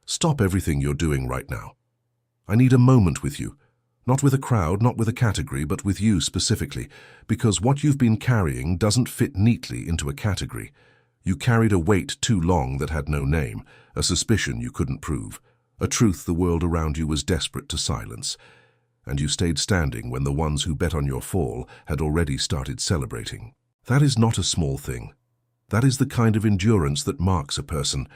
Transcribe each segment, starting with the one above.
Stop everything you're doing right now. I need a moment with you. Not with a crowd, not with a category, but with you specifically, because what you've been carrying doesn't fit neatly into a category. You carried a weight too long that had no name, a suspicion you couldn't prove, a truth the world around you was desperate to silence. And you stayed standing when the ones who bet on your fall had already started celebrating. That is not a small thing. That is the kind of endurance that marks a person.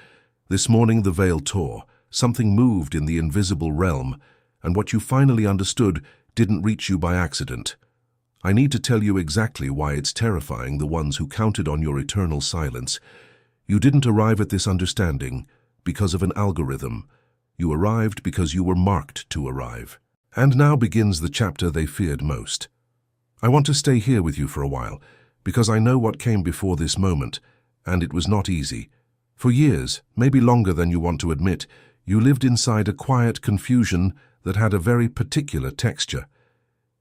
This morning the veil tore, something moved in the invisible realm, and what you finally understood didn't reach you by accident. I need to tell you exactly why it's terrifying the ones who counted on your eternal silence. You didn't arrive at this understanding because of an algorithm. You arrived because you were marked to arrive. And now begins the chapter they feared most. I want to stay here with you for a while, because I know what came before this moment, and it was not easy. For years, maybe longer than you want to admit, you lived inside a quiet confusion that had a very particular texture.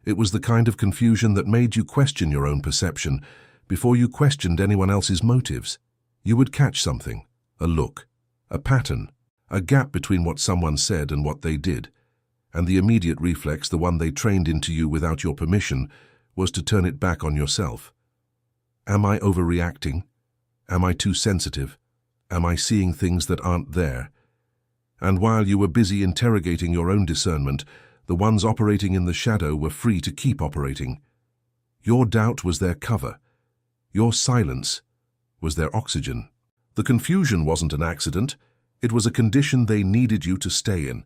It was the kind of confusion that made you question your own perception before you questioned anyone else's motives. You would catch something, a look, a pattern, a gap between what someone said and what they did, and the immediate reflex, the one they trained into you without your permission, was to turn it back on yourself. Am I overreacting? Am I too sensitive? Am I seeing things that aren't there? And while you were busy interrogating your own discernment, the ones operating in the shadow were free to keep operating. Your doubt was their cover. Your silence was their oxygen. The confusion wasn't an accident. It was a condition they needed you to stay in.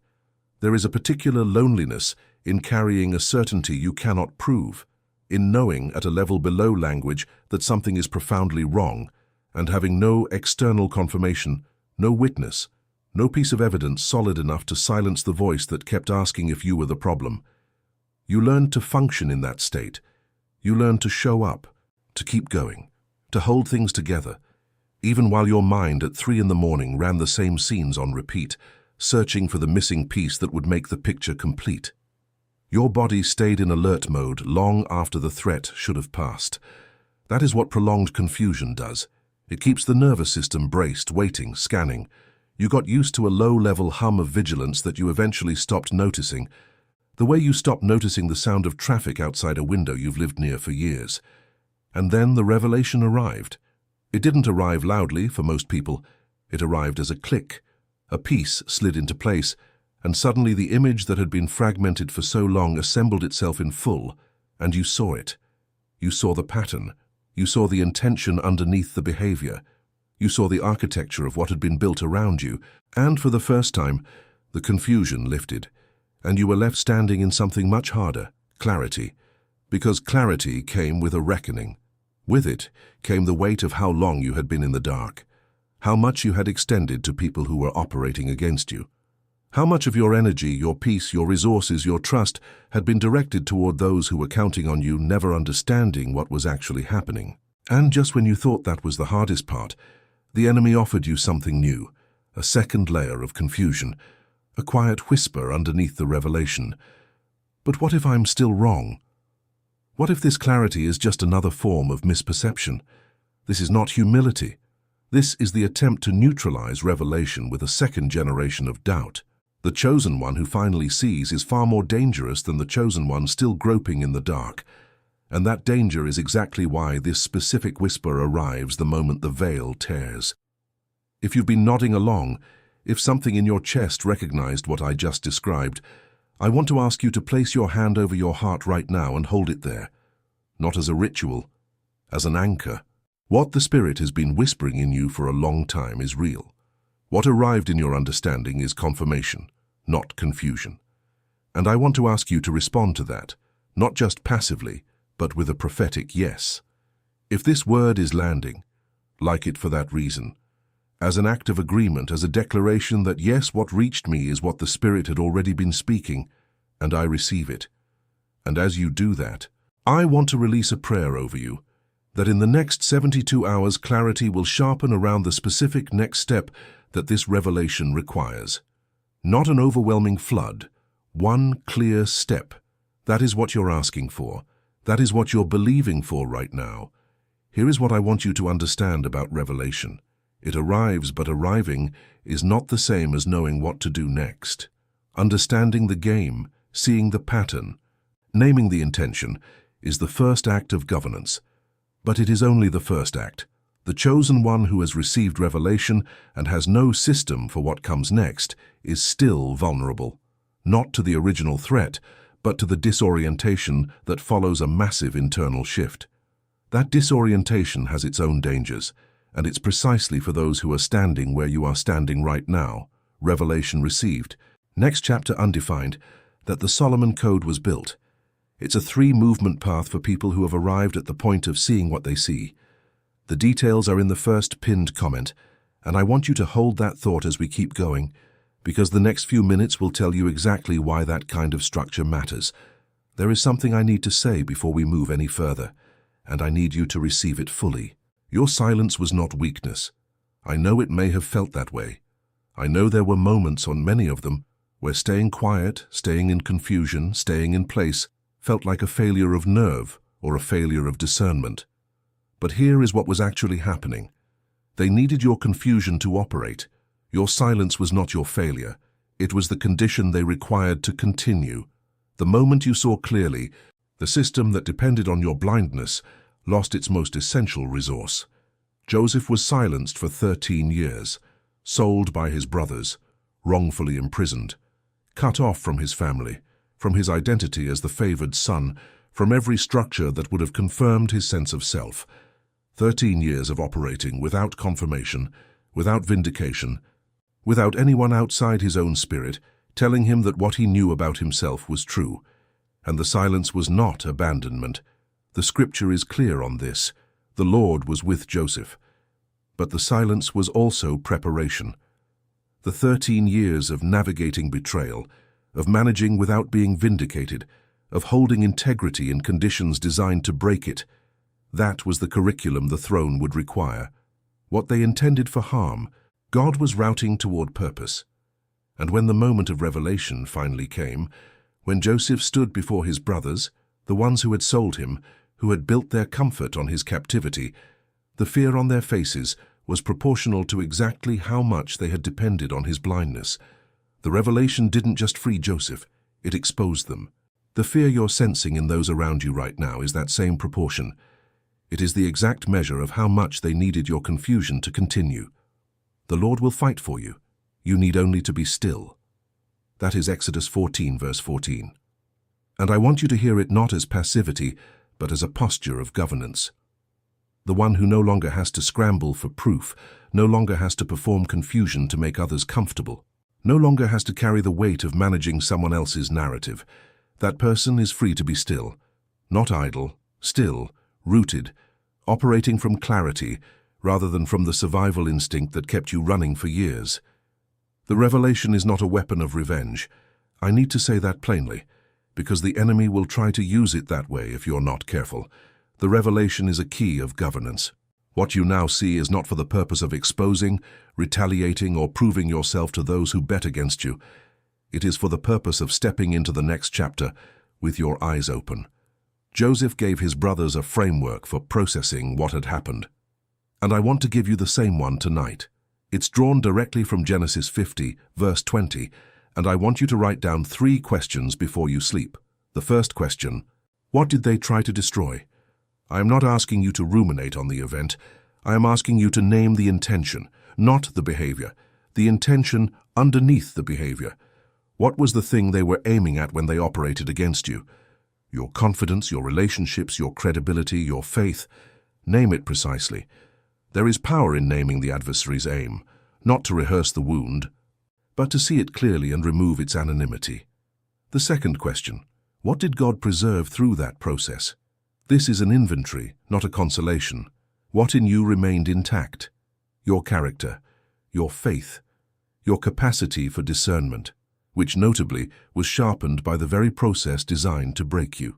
There is a particular loneliness in carrying a certainty you cannot prove, in knowing at a level below language that something is profoundly wrong, and having no external confirmation, no witness, no piece of evidence solid enough to silence the voice that kept asking if you were the problem. You learned to function in that state. You learned to show up, to keep going, to hold things together, even while your mind at 3 in the morning ran the same scenes on repeat, searching for the missing piece that would make the picture complete. Your body stayed in alert mode long after the threat should have passed. That is what prolonged confusion does. It keeps the nervous system braced, waiting, scanning. You got used to a low-level hum of vigilance that you eventually stopped noticing, the way you stopped noticing the sound of traffic outside a window you've lived near for years. And then the revelation arrived. It didn't arrive loudly for most people. It arrived as a click. A piece slid into place, and suddenly the image that had been fragmented for so long assembled itself in full, and you saw it. You saw the pattern. You saw the intention underneath the behavior. You saw the architecture of what had been built around you, and for the first time, the confusion lifted, and you were left standing in something much harder, clarity, because clarity came with a reckoning. With it came the weight of how long you had been in the dark, how much you had extended to people who were operating against you, how much of your energy, your peace, your resources, your trust had been directed toward those who were counting on you, never understanding what was actually happening. And just when you thought that was the hardest part, the enemy offered you something new, a second layer of confusion, a quiet whisper underneath the revelation. But what if I'm still wrong? What if this clarity is just another form of misperception? This is not humility. This is the attempt to neutralize revelation with a second generation of doubt. The chosen one who finally sees is far more dangerous than the chosen one still groping in the dark. And that danger is exactly why this specific whisper arrives the moment the veil tears. If you've been nodding along, if something in your chest recognized what I just described, I want to ask you to place your hand over your heart right now and hold it there, not as a ritual, as an anchor. What the Spirit has been whispering in you for a long time is real. What arrived in your understanding is confirmation, not confusion. And I want to ask you to respond to that, not just passively, but with a prophetic yes. If this word is landing, like it for that reason, as an act of agreement, as a declaration that yes, what reached me is what the Spirit had already been speaking, and I receive it. And as you do that, I want to release a prayer over you, that in the next 72 hours clarity will sharpen around the specific next step that this revelation requires. Not an overwhelming flood, one clear step. That is what you're asking for. That is what you're believing for right now. Here is what I want you to understand about revelation. It arrives, but arriving is not the same as knowing what to do next. Understanding the game, seeing the pattern, naming the intention is the first act of governance. But it is only the first act. The chosen one who has received revelation and has no system for what comes next is still vulnerable, not to the original threat, but to the disorientation that follows a massive internal shift. That disorientation has its own dangers, and it's precisely for those who are standing where you are standing right now, revelation received, next chapter undefined, that the Solomon Code was built. It's a 3-movement path for people who have arrived at the point of seeing what they see. The details are in the first pinned comment, and I want you to hold that thought as we keep going, because the next few minutes will tell you exactly why that kind of structure matters. There is something I need to say before we move any further, and I need you to receive it fully. Your silence was not weakness. I know it may have felt that way. I know there were moments, on many of them, where staying quiet, staying in confusion, staying in place, felt like a failure of nerve or a failure of discernment. But here is what was actually happening. They needed your confusion to operate. Your silence was not your failure. It was the condition they required to continue. The moment you saw clearly, the system that depended on your blindness lost its most essential resource. Joseph was silenced for 13 years, sold by his brothers, wrongfully imprisoned, cut off from his family, from his identity as the favored son, from every structure that would have confirmed his sense of self. 13 years of operating without confirmation, without vindication, without anyone outside his own spirit telling him that what he knew about himself was true. And the silence was not abandonment. The scripture is clear on this. The Lord was with Joseph. But the silence was also preparation. The 13 years of navigating betrayal, of managing without being vindicated, of holding integrity in conditions designed to break it, that was the curriculum the throne would require. What they intended for harm, God was routing toward purpose. And when the moment of revelation finally came, when Joseph stood before his brothers, the ones who had sold him, who had built their comfort on his captivity, the fear on their faces was proportional to exactly how much they had depended on his blindness. The revelation didn't just free Joseph, it exposed them. The fear you're sensing in those around you right now is that same proportion. It is the exact measure of how much they needed your confusion to continue. The Lord will fight for you. You need only to be still. That is Exodus 14, verse 14. And I want you to hear it not as passivity, but as a posture of governance. The one who no longer has to scramble for proof, no longer has to perform confusion to make others comfortable, no longer has to carry the weight of managing someone else's narrative. That person is free to be still, not idle, still, rooted, operating from clarity rather than from the survival instinct that kept you running for years. The revelation is not a weapon of revenge. I need to say that plainly, because the enemy will try to use it that way if you're not careful. The revelation is a key of governance. What you now see is not for the purpose of exposing, retaliating, or proving yourself to those who bet against you. It is for the purpose of stepping into the next chapter with your eyes open. Joseph gave his brothers a framework for processing what had happened. And I want to give you the same one tonight. It's drawn directly from Genesis 50, verse 20, and I want you to write down 3 questions before you sleep. The first question, what did they try to destroy? I am not asking you to ruminate on the event. I am asking you to name the intention, not the behavior. The intention underneath the behavior. What was the thing they were aiming at when they operated against you? Your confidence, your relationships, your credibility, your faith. Name it precisely. There is power in naming the adversary's aim, not to rehearse the wound, but to see it clearly and remove its anonymity. The second question, what did God preserve through that process? This is an inventory, not a consolation. What in you remained intact? Your character, your faith, your capacity for discernment, which notably was sharpened by the very process designed to break you.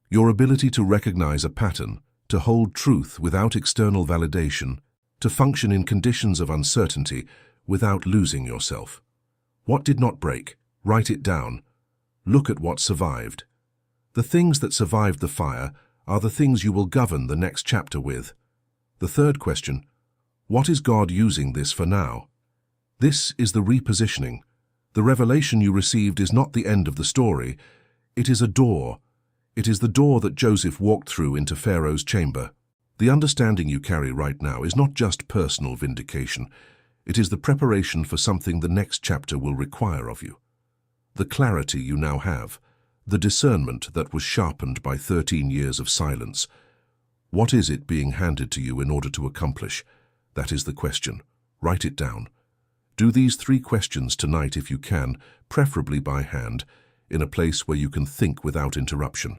Your ability to recognize a pattern, to hold truth without external validation, to function in conditions of uncertainty without losing yourself. What did not break? Write it down. Look at what survived. The things that survived the fire are the things you will govern the next chapter with. The third question, What is God using this for now? This is the repositioning. The revelation you received is not the end of the story. It is a door. It is the door that Joseph walked through into Pharaoh's chamber. The understanding you carry right now is not just personal vindication. It is the preparation for something the next chapter will require of you. The clarity you now have, the discernment that was sharpened by 13 years of silence. What is it being handed to you in order to accomplish? That is the question. Write it down. Do these 3 questions tonight if you can, preferably by hand, in a place where you can think without interruption.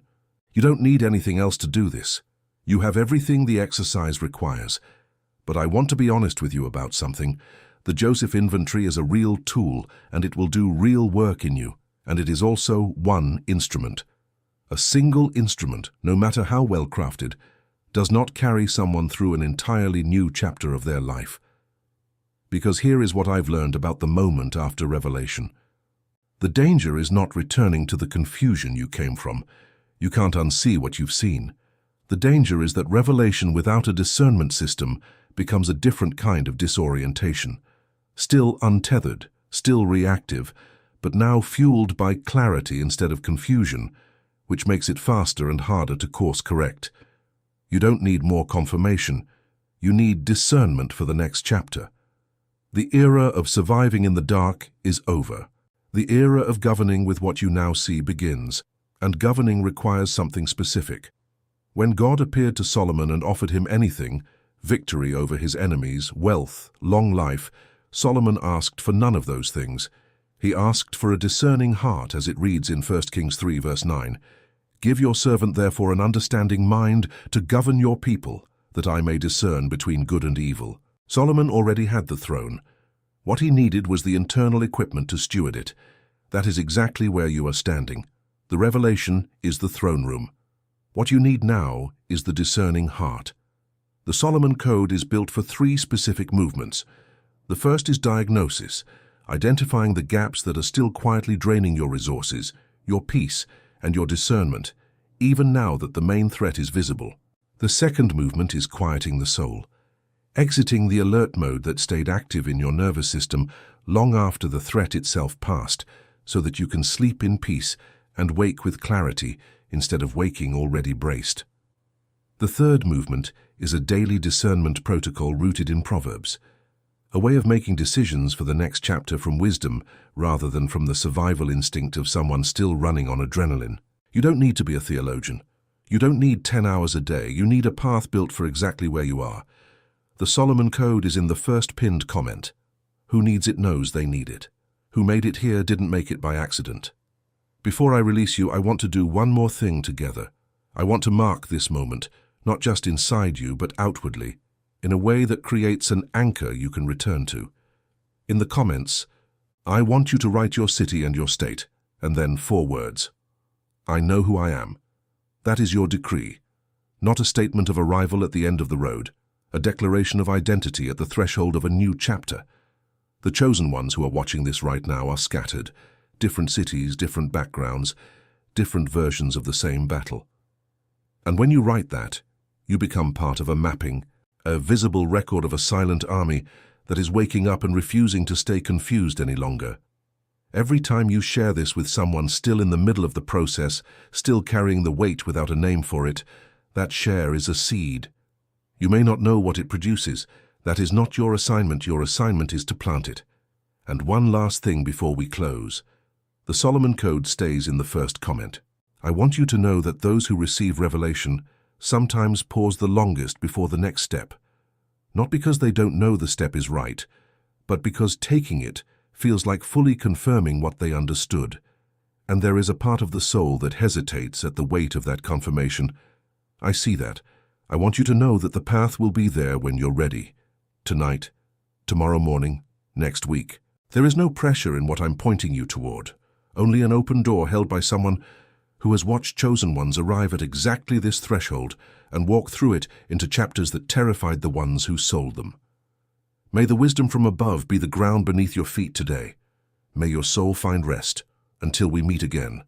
You don't need anything else to do this. You have everything the exercise requires. But I want to be honest with you about something. The Joseph Inventory is a real tool, and it will do real work in you, and it is also one instrument. A single instrument, no matter how well crafted, does not carry someone through an entirely new chapter of their life. Because here is what I've learned about the moment after revelation. The danger is not returning to the confusion you came from. You can't unsee what you've seen. The danger is that revelation without a discernment system becomes a different kind of disorientation. Still untethered, still reactive, but now fueled by clarity instead of confusion, which makes it faster and harder to course correct. You don't need more confirmation. You need discernment for the next chapter. The era of surviving in the dark is over. The era of governing with what you now see begins, and governing requires something specific. When God appeared to Solomon and offered him anything, victory over his enemies, wealth, long life, Solomon asked for none of those things. He asked for a discerning heart, as it reads in 1 Kings 3 verse 9. Give your servant therefore an understanding mind to govern your people, that I may discern between good and evil. Solomon already had the throne. What he needed was the internal equipment to steward it. That is exactly where you are standing. The revelation is the throne room. What you need now is the discerning heart. The Solomon Code is built for 3 specific movements. The first is diagnosis, identifying the gaps that are still quietly draining your resources, your peace, and your discernment, even now that the main threat is visible. The second movement is quieting the soul, exiting the alert mode that stayed active in your nervous system long after the threat itself passed, so that you can sleep in peace and wake with clarity instead of waking already braced. The third movement is a daily discernment protocol rooted in Proverbs, a way of making decisions for the next chapter from wisdom rather than from the survival instinct of someone still running on adrenaline. You don't need to be a theologian. You don't need 10 hours a day. You need a path built for exactly where you are. The Solomon Code is in the first pinned comment. Who needs it knows they need it. Who made it here didn't make it by accident. Before I release you, I want to do one more thing together. I want to mark this moment, not just inside you, but outwardly, in a way that creates an anchor you can return to. In the comments, I want you to write your city and your state, and then 4 words. I know who I am. That is your decree, not a statement of arrival at the end of the road, a declaration of identity at the threshold of a new chapter. The chosen ones who are watching this right now are scattered, different cities, different backgrounds, different versions of the same battle. And when you write that, you become part of a mapping, a visible record of a silent army that is waking up and refusing to stay confused any longer. Every time you share this with someone still in the middle of the process, still carrying the weight without a name for it, that share is a seed. You may not know what it produces. That is not your assignment. Your assignment is to plant it. And one last thing before we close. The Solomon Code stays in the first comment. I want you to know that those who receive revelation sometimes pause the longest before the next step. Not because they don't know the step is right, but because taking it feels like fully confirming what they understood. And there is a part of the soul that hesitates at the weight of that confirmation. I see that. I want you to know that the path will be there when you're ready. Tonight, tomorrow morning, next week. There is no pressure in what I'm pointing you toward, only an open door held by someone who has watched chosen ones arrive at exactly this threshold and walk through it into chapters that terrified the ones who sold them. May the wisdom from above be the ground beneath your feet today. May your soul find rest until we meet again.